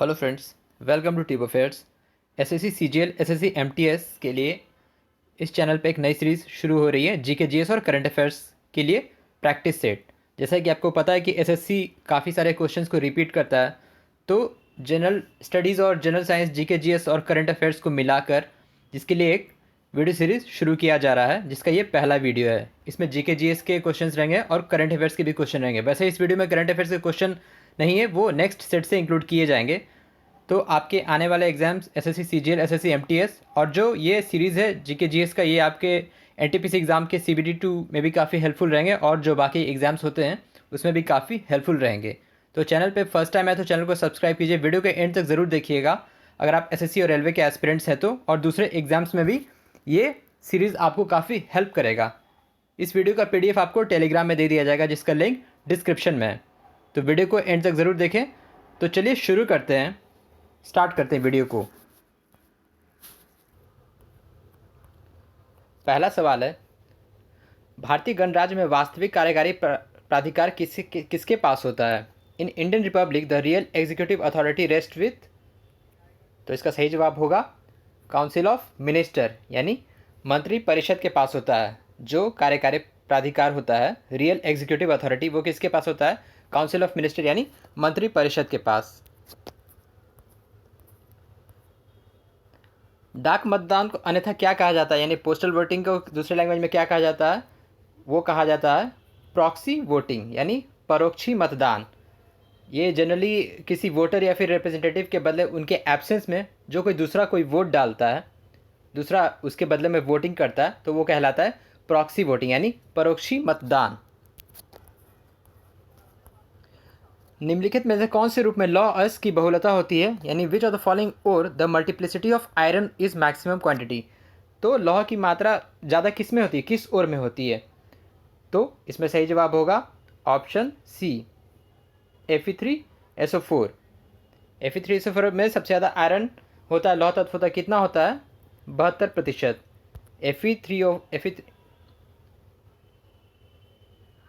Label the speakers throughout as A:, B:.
A: Hello friends, welcome to टीप affairs. SSC CGL SSC MTS के लिए इस चैनल पे एक नई सीरीज़ शुरू हो रही है जीके जीएस और करंट अफेयर्स के लिए प्रैक्टिस सेट। जैसा कि आपको पता है कि एसएससी काफ़ी सारे क्वेश्चंस को रिपीट करता है, तो जनरल स्टडीज़ और जनरल साइंस जीके जीएस और करंट अफेयर्स को मिलाकर जिसके लिए एक वीडियो सीरीज़ शुरू किया जा रहा है, जिसका ये पहला वीडियो है। इसमें जीके जीएस के क्वेश्चंस रहेंगे और करंट अफेयर्स के भी क्वेश्चन रहेंगे। वैसे इस वीडियो में करंट अफेयर्स के क्वेश्चन नहीं है, वो नेक्स्ट सेट से इंक्लूड किए जाएंगे। तो आपके आने वाले exams SSC CGL SSC MTS और जो ये सीरीज़ है जीके जीएस का, ये आपके एनटीपीसी एग्ज़ाम के सीबीडी 2 में भी काफ़ी हेल्पफुल रहेंगे और जो बाकी एग्जाम्स होते हैं उसमें भी काफ़ी हेल्पफुल रहेंगे। तो चैनल पे फर्स्ट टाइम है तो चैनल को सब्सक्राइब कीजिए, वीडियो के एंड तक ज़रूर देखिएगा अगर आप एसएससी और रेलवे के एस्पिरेंट्स हैं तो, और दूसरे एग्जाम्स में भी ये सीरीज़ आपको काफ़ी हेल्प करेगा। इस वीडियो का पीडीएफ आपको टेलीग्राम में दे दिया जाएगा, जिसका लिंक डिस्क्रिप्शन में है। तो वीडियो को एंड तक ज़रूर देखें। तो चलिए शुरू करते हैं, स्टार्ट करते हैं वीडियो को। पहला सवाल है, भारतीय गणराज्य में वास्तविक कार्यकारी प्राधिकार किसके पास होता है? In Indian Republic the real executive authority rest with. तो इसका सही जवाब होगा काउंसिल ऑफ मिनिस्टर, यानी मंत्री परिषद के पास होता है। जो कार्यकारी प्राधिकार होता है, रियल एग्जीक्यूटिव अथॉरिटी, वो किसके पास होता है? काउंसिल ऑफ मिनिस्टर यानी मंत्री परिषद के पास। डाक मतदान को अन्यथा क्या कहा जाता है, यानी पोस्टल वोटिंग को दूसरे लैंग्वेज में क्या कहा जाता है? वो कहा जाता है प्रॉक्सी वोटिंग, यानी परोक्षी मतदान। ये जनरली किसी वोटर या फिर रिप्रेजेंटेटिव के बदले उनके एब्सेंस में जो कोई वोट डालता है, दूसरा उसके बदले में वोटिंग करता है, तो वो कहलाता है प्रॉक्सी वोटिंग यानी परोक्षी मतदान। निम्नलिखित में से कौन से रूप में लॉ अस की बहुलता होती है, यानी विच ऑफ द फॉलोइंग और the multiplicity of iron is maximum quantity. तो लौह की मात्रा ज़्यादा किस में होती है, किस ओर में होती है? तो इसमें सही जवाब होगा ऑप्शन सी, Fe3SO4। Fe3SO4 में सबसे ज़्यादा आयरन होता है, लौह तत्व होता है, कितना होता है? 72%।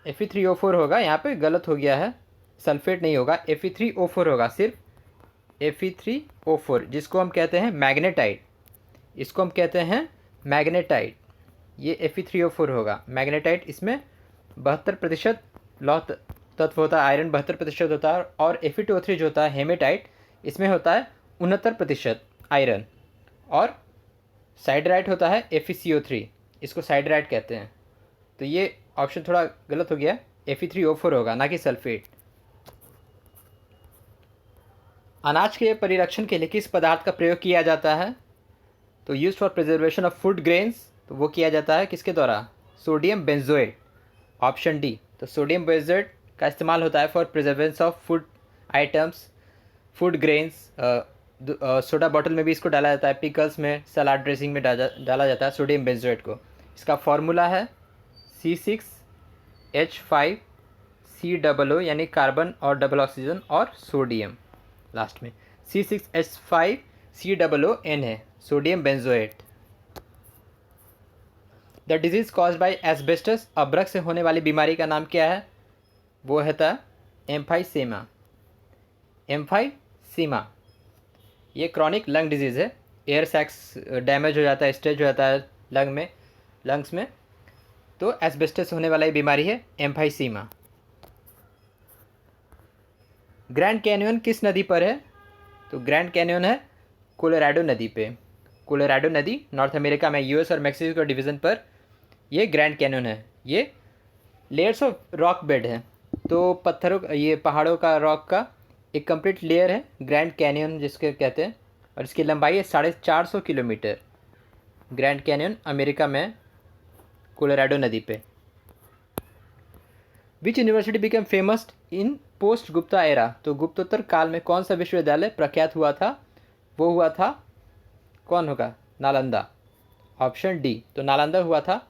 A: Fe3O4 होगा, यहाँ पे गलत हो गया है, सल्फेट नहीं होगा, Fe3O4 होगा, सिर्फ Fe3O4, जिसको हम कहते हैं मैग्नेटाइट। इसको हम कहते हैं मैग्नेटाइट, ये Fe3O4 होगा मैग्नेटाइट। इसमें 72% लौह तत्व होता है, आयरन 72% होता है, और Fe2O3 जो होता है हेमेटाइट, इसमें होता है 69% आयरन, और साइडराइट होता है FeCO3, इसको साइडराइट कहते हैं। तो ये ऑप्शन थोड़ा गलत हो गया, Fe3O4 होगा, ना कि सल्फेट। अनाज के परिरक्षण के लिए किस पदार्थ का प्रयोग किया जाता है? तो use for preservation of food grains, तो वो किया जाता है किसके द्वारा? Sodium benzoate, option D. तो सोडियम बेंजोएट का इस्तेमाल होता है for प्रिजर्वेंस of food items, food grains. Soda bottle में भी इसको डाला जाता है, पिकल्स में, सलाद ड्रेसिंग में डाला जाता है सोडियम बेंजोएट को। इसका फॉर्मूला है C6H5COO, यानी कार्बन और डबल ऑक्सीजन और सोडियम, लास्ट में C6H5COON है, sodium benzoate. The disease cause by asbestos, अभ्रक से होने वाली बीमारी का नाम क्या है? वो है था एम्फाइसेमा। एम्फाइसीमा ये क्रॉनिक लंग डिजीज़ है, एयर सैक्स डैमेज हो जाता है, स्ट्रेच हो जाता है लंग्स में, तो एस्बेस्टस होने वाला ये बीमारी है एम्फाइसीमा। ग्रैंड कैन्यन किस नदी पर है? तो ग्रैंड कैन्यन है कोलोराडो नदी पे। कोलोराडो नदी नॉर्थ अमेरिका में, यूएस और मैक्सिको डिवीज़न पर ये ग्रैंड कैन्यन है। ये लेयर्स ऑफ रॉक बेड है, तो पत्थरों, ये पहाड़ों का रॉक का एक कंप्लीट लेयर है ग्रैंड कैन्यन जिसके कहते हैं, और इसकी लंबाई है 450 किलोमीटर। ग्रैंड कैन्यन अमेरिका में, कोलोराडो नदी पे। Which university became famous in post Gupta era, तो गुप्तोत्तर काल में कौन सा विश्वविद्यालय प्रख्यात हुआ था? वो हुआ था, कौन होगा? Nalanda, option D. तो नालंदा हुआ था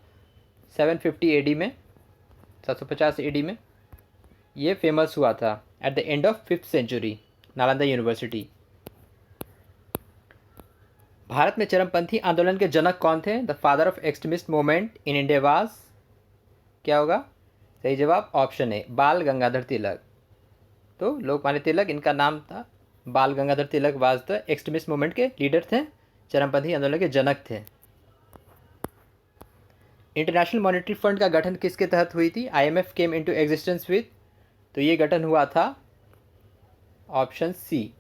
A: 750 AD में, 750 AD में ये फेमस हुआ था, at the end of 5th century, Nalanda university. Bharat में चरमपंथी आंदोलन के जनक कौन थे? The father of extremist movement in India was, क्या होगा सही जवाब? ऑप्शन ए, बाल गंगाधर तिलक। तो लोकमान्य तिलक इनका नाम था, बाल Gangadhar Tilak was the extremist movement के लीडर थे, चरमपंथी आंदोलन के जनक थे। इंटरनेशनल मॉनेटरी फंड का गठन किसके तहत हुई थी? IMF came into existence with, तो ये गठन हुआ था option C,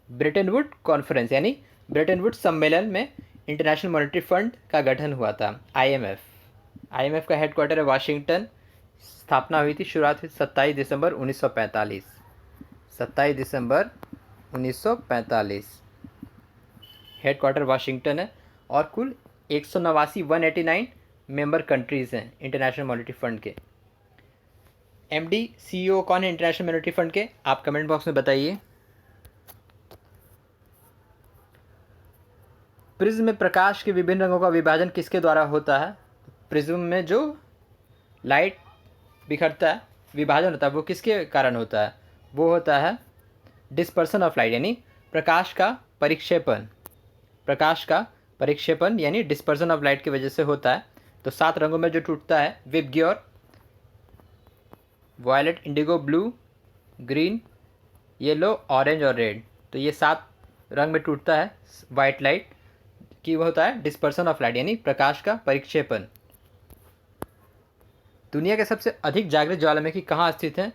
A: Bretton Wood conference, यानी ब्रेटन वुड सम्मेलन में इंटरनेशनल मॉनेटरी फंड का गठन हुआ था। IMF का हेडक्वार्टर है वाशिंगटन, स्थापना हुई थी, शुरुआत हुई 27 दिसंबर 1945, 27 दिसंबर 1945, हेडक्वार्टर वाशिंगटन है। और कुल 189 मेंबर कंट्रीज़ हैं इंटरनेशनल मॉनेटरी फंड के। MD CEO कौन है इंटरनेशनल मॉनेटरी फंड के? आप कमेंट बॉक्स में बताइए। प्रिज्म में प्रकाश के विभिन्न रंगों का विभाजन किसके द्वारा होता है? प्रिज्म में जो लाइट बिखरता है, विभाजन होता है, वो किसके कारण होता है? वो होता है डिस्पर्सन ऑफ लाइट, यानी प्रकाश का परिक्षेपण। प्रकाश का परिक्षेपण यानी डिस्पर्सन ऑफ लाइट की वजह से होता है। तो 7 रंगों में जो टूटता है, VIBGYOR, violet, indigo, blue, green, yellow, orange और रेड, तो ये 7 रंग में टूटता है वाइट लाइट की, वो होता है डिस्पर्सन ऑफ लाइट यानी प्रकाश का परिक्षेपण। दुनिया के सबसे अधिक जागृत ज्वालामुखी कहाँ स्थित है?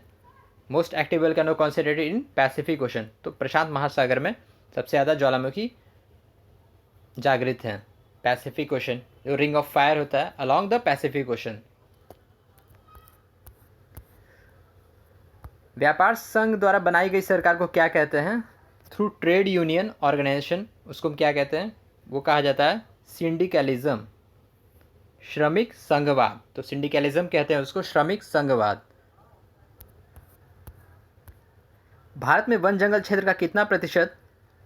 A: Most active volcano concentrated in Pacific ocean, तो प्रशांत महासागर में सबसे ज़्यादा ज्वालामुखी जागृत हैं। पैसिफिक ओशन, जो रिंग ऑफ फायर होता है अलॉन्ग द पैसिफिक ओशन। व्यापार संघ द्वारा बनाई गई सरकार को क्या कहते हैं? थ्रू ट्रेड यूनियन ऑर्गेनाइजेशन, उसको हम क्या कहते हैं? वो कहा जाता है सिंडिकलिज्म, श्रमिक संघवाद। तो सिंडिकलिज्म कहते हैं उसको, श्रमिक संघवाद। भारत में वन जंगल क्षेत्र का कितना प्रतिशत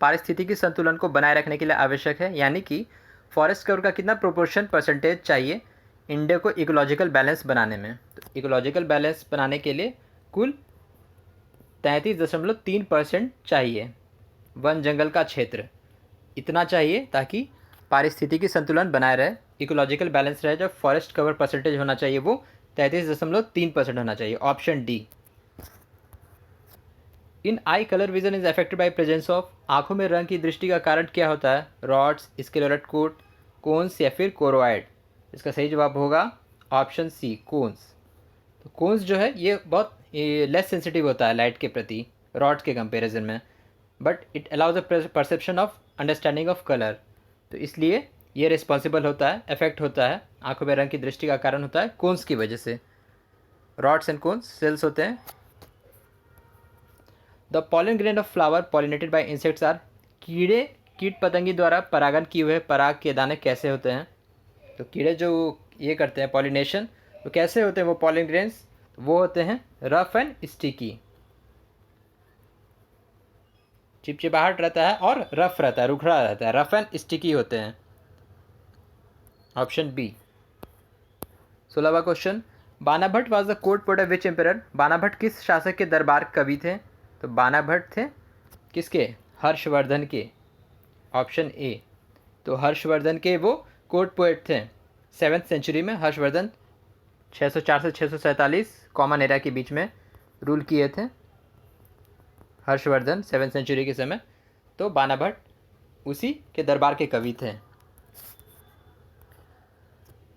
A: पारिस्थितिकी संतुलन को बनाए रखने के लिए आवश्यक है? यानी कि फॉरेस्ट कवर का कितना प्रोपोर्शन परसेंटेज चाहिए इंडिया को इकोलॉजिकल बैलेंस बनाने में? तो इकोलॉजिकल बैलेंस बनाने के लिए कुल 33.3% चाहिए। वन जंगल का क्षेत्र इतना चाहिए ताकि पारिस्थितिकी संतुलन बनाए रहे, इकोलॉजिकल बैलेंस रहे। जब फॉरेस्ट कवर परसेंटेज होना चाहिए वो 33.3% होना चाहिए, option D. In I colour vision is affected by presence of, आंखों में रंग की दृष्टि का कारण क्या होता है? रॉड्स, स्क्लेरोट कोट, कोन्स या फिर कोरोइड? इसका सही जवाब होगा ऑप्शन सी, कोन्स। तो कोन्स जो है ये बहुत लेस सेंसिटिव होता है लाइट के प्रति रॉड्स के कंपैरिजन में, but it allows the perception of understanding of colour, तो इसलिए ये रिस्पॉन्सिबल होता है, इफेक्ट होता है, आंखों में रंग की दृष्टि का कारण होता है कोन्स की वजह से। रॉड्स एंड कोन्स सेल्स होते हैं। The pollen grain of flower pollinated by insects are, कीट पतंगी द्वारा परागन किए हुए पराग के दाने कैसे होते हैं? तो कीड़े जो ये करते हैं पॉलिनेशन, तो कैसे होते हैं वो पॉलन ग्रेन्स? वो होते हैं रफ एंड स्टिकी, चिपचिपाहट रहता है और रफ रहता है, रुखड़ा रहता है, रफ एंड स्टिकी होते हैं, ऑप्शन बी। 16वां question, Banabhatta was the court poet of which emperor? Banabhatta किस शासक के दरबार कवि थे? तो बानाभट्ट थे किसके? हर्षवर्धन के, ऑप्शन ए। तो हर्षवर्धन के वो कोर्ट पोएट थे 7th सेंचुरी में। हर्षवर्धन 604 से 647 कॉमन एरा के बीच में रूल किए थे हर्षवर्धन 7th सेंचुरी के समय, तो बानाभट्ट उसी के दरबार के कवि थे।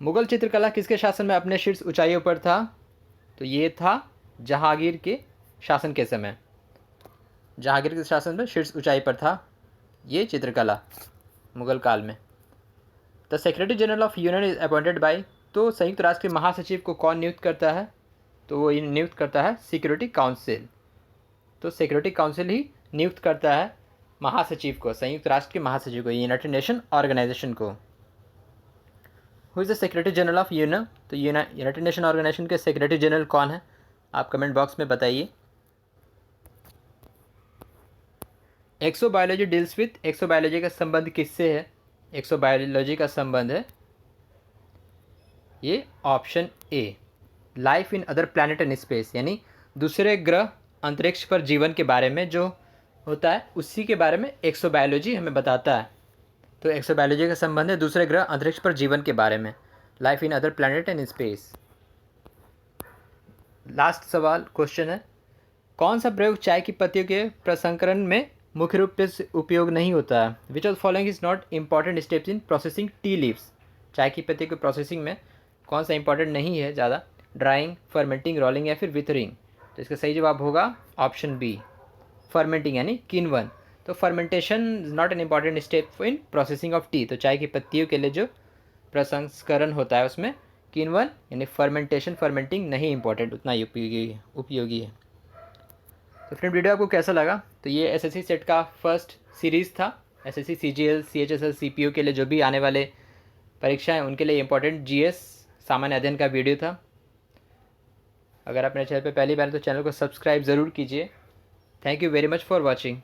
A: मुगल चित्रकला किसके शासन में अपने शीर्ष ऊंचाइयों पर था? तो ये था जहांगीर के शासन के समय, जहांगीर के शासन में शीर्ष ऊंचाई पर था ये चित्रकला मुगल काल में। The secretary general of union is appointed by, तो संयुक्त राष्ट्र के महासचिव को कौन नियुक्त करता है? तो वो नियुक्त करता है सिक्योरिटी काउंसिल, तो सिक्योरिटी काउंसिल ही नियुक्त करता है महासचिव को, संयुक्त राष्ट्र के महासचिव को, यूनाइटेड नेशन ऑर्गेनाइजेशन को। Who is the secretary general of UN? तो यूनाइटेड नेशन ऑर्गेनाइजेशन के सेक्रेटरी जनरल कौन है? आप कमेंट बॉक्स में बताइए। एक्सोबायोलॉजी डील्स विथ, एक्सोबायोलॉजी का संबंध किससे है? एक्सोबायोलॉजी का संबंध है ये option A, life in other planet and space, यानी दूसरे ग्रह अंतरिक्ष पर जीवन के बारे में जो होता है उसी के बारे में एक्सोबायोलॉजी हमें बताता है। तो एक्सोबायोलॉजी का संबंध है दूसरे ग्रह अंतरिक्ष पर जीवन के बारे में, life in other planet and space. Last सवाल क्वेश्चन है, कौन सा प्रयोग चाय की पत्तियों के प्रसंस्करण में मुख्य रूप से उपयोग नहीं होता है। Which of following is not important steps in processing tea leaves, चाय की पत्ती को प्रोसेसिंग में कौन सा इंपॉर्टेंट नहीं है ज़्यादा? ड्राइंग, फर्मेंटिंग, रोलिंग या फिर विथरिंग। तो इसका सही जवाब होगा ऑप्शन बी, फर्मेंटिंग यानी किण्वन। तो fermentation is not an important step in processing of T. तो चाय की पत्तियों के लिए जो प्रसंस्करण होता है उसमें किण्वन यानी फर्मेंटेशन, फर्मेंटिंग नहीं इंपॉर्टेंट, उतना ही उपयोगी है। तो फ्रेंड वीडियो आपको कैसा लगा? तो ये एसएससी सेट का फर्स्ट सीरीज़ था। एसएससी सीजीएल, सीएचएसएल, सीपीओ के लिए जो भी आने वाले परीक्षाएं उनके लिए इंपॉर्टेंट जीएस सामान्य अध्ययन का वीडियो था। अगर आप मेरे चैनल पर पहली बार तो चैनल को सब्सक्राइब ज़रूर कीजिए। Thank you very much for watching.